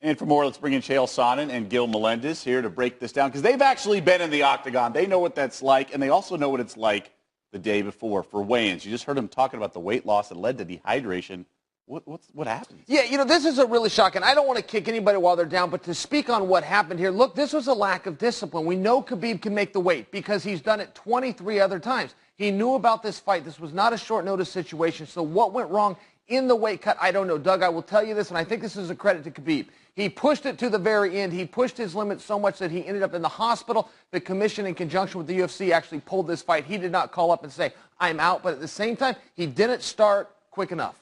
And for more, let's bring in Chael Sonnen and Gil Melendez here to break this down because they've actually been in the octagon. They know what that's like, and they also know what it's like the day before for weigh-ins. You just heard them talking about the weight loss that led to dehydration. What happened? Yeah, this is a really shocking. I don't want to kick anybody while they're down, but to speak on what happened here, look, this was a lack of discipline. We know Khabib can make the weight because he's done it 23 other times. He knew about this fight. This was not a short notice situation. So what went wrong in the weight cut? I don't know. Doug, I will tell you this, and I think this is a credit to Khabib. He pushed it to the very end. He pushed his limit so much that he ended up in the hospital. The commission, in conjunction with the UFC, actually pulled this fight. He did not call up and say, I'm out. But at the same time, he didn't start quick enough.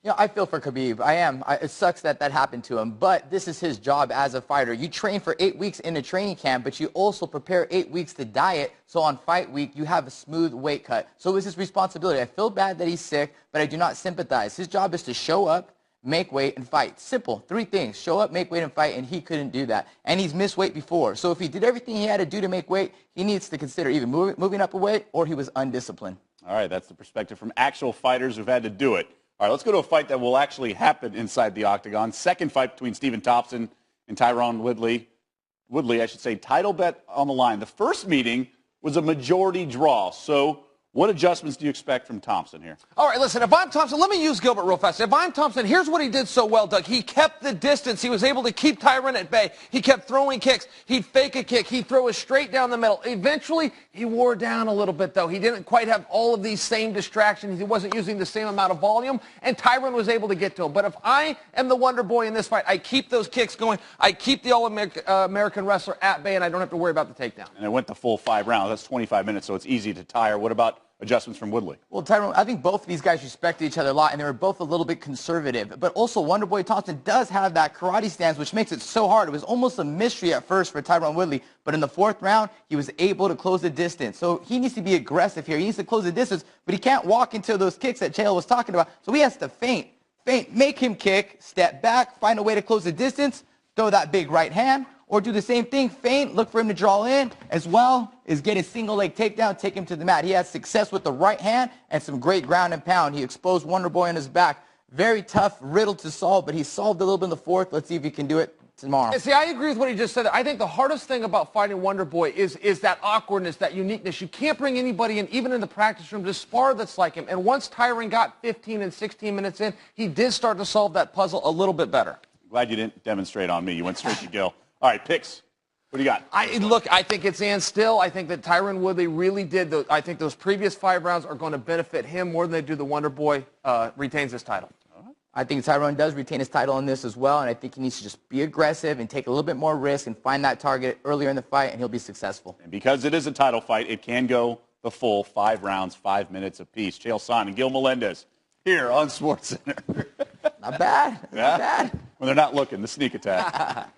Yeah, I feel for Khabib. I am. It sucks that happened to him, but this is his job as a fighter. You train for 8 weeks in a training camp, but you also prepare 8 weeks to diet, so on fight week, you have a smooth weight cut. So it was his responsibility. I feel bad that he's sick, but I do not sympathize. His job is to show up, make weight, and fight. Simple. 3 things. Show up, make weight, and fight, and he couldn't do that. And he's missed weight before. So if he did everything he had to do to make weight, he needs to consider either moving up a weight or he was undisciplined. All right, that's the perspective from actual fighters who've had to do it. All right, let's go to a fight that will actually happen inside the octagon. Second fight between Stephen Thompson and Tyron Woodley. Woodley, I should say, title bet on the line. The first meeting was a majority draw. So what adjustments do you expect from Thompson here? All right, listen, if I'm Thompson, let me use Gilbert real fast. If I'm Thompson, here's what he did so well, Doug. He kept the distance. He was able to keep Tyron at bay. He kept throwing kicks. He'd fake a kick. He'd throw it straight down the middle. Eventually, he wore down a little bit, though. He didn't quite have all of these same distractions. He wasn't using the same amount of volume, and Tyron was able to get to him. But if I am the Wonder Boy in this fight, I keep those kicks going. I keep the All-American wrestler at bay, and I don't have to worry about the takedown. And it went the full 5 rounds. That's 25 minutes, so it's easy to tire. What about adjustments from Woodley? Well, Tyron, I think both of these guys respected each other a lot, and they were both a little bit conservative. But also, Wonderboy Thompson does have that karate stance, which makes it so hard. It was almost a mystery at first for Tyron Woodley, but in the 4th round, he was able to close the distance. So he needs to be aggressive here. He needs to close the distance, but he can't walk into those kicks that Chael was talking about. So he has to feint, make him kick, step back, find a way to close the distance, throw that big right hand, or do the same thing, feint, look for him to draw in, as well as get a single leg takedown, take him to the mat. He had success with the right hand and some great ground and pound. He exposed Wonderboy on his back. Very tough riddle to solve, but he solved a little bit in the 4th. Let's see if he can do it tomorrow. See, I agree with what he just said. I think the hardest thing about fighting Wonderboy is that awkwardness, that uniqueness. You can't bring anybody in, even in the practice room, to spar that's like him. And once Tyron got 15 and 16 minutes in, he did start to solve that puzzle a little bit better. Glad you didn't demonstrate on me. You went straight to Gil. All right, picks. What do you got? I think it's Ann still. I think that Tyron Woodley really did. I think those previous 5 rounds are going to benefit him more than they do the Wonder Boy retains his title. I think Tyron does retain his title in this as well, and I think he needs to just be aggressive and take a little bit more risk and find that target earlier in the fight, and he'll be successful. And because it is a title fight, it can go the full 5 rounds, 5 minutes apiece. Chael Sonnen and Gil Melendez here on SportsCenter. Not bad. Not bad. When they're not looking, the sneak attack.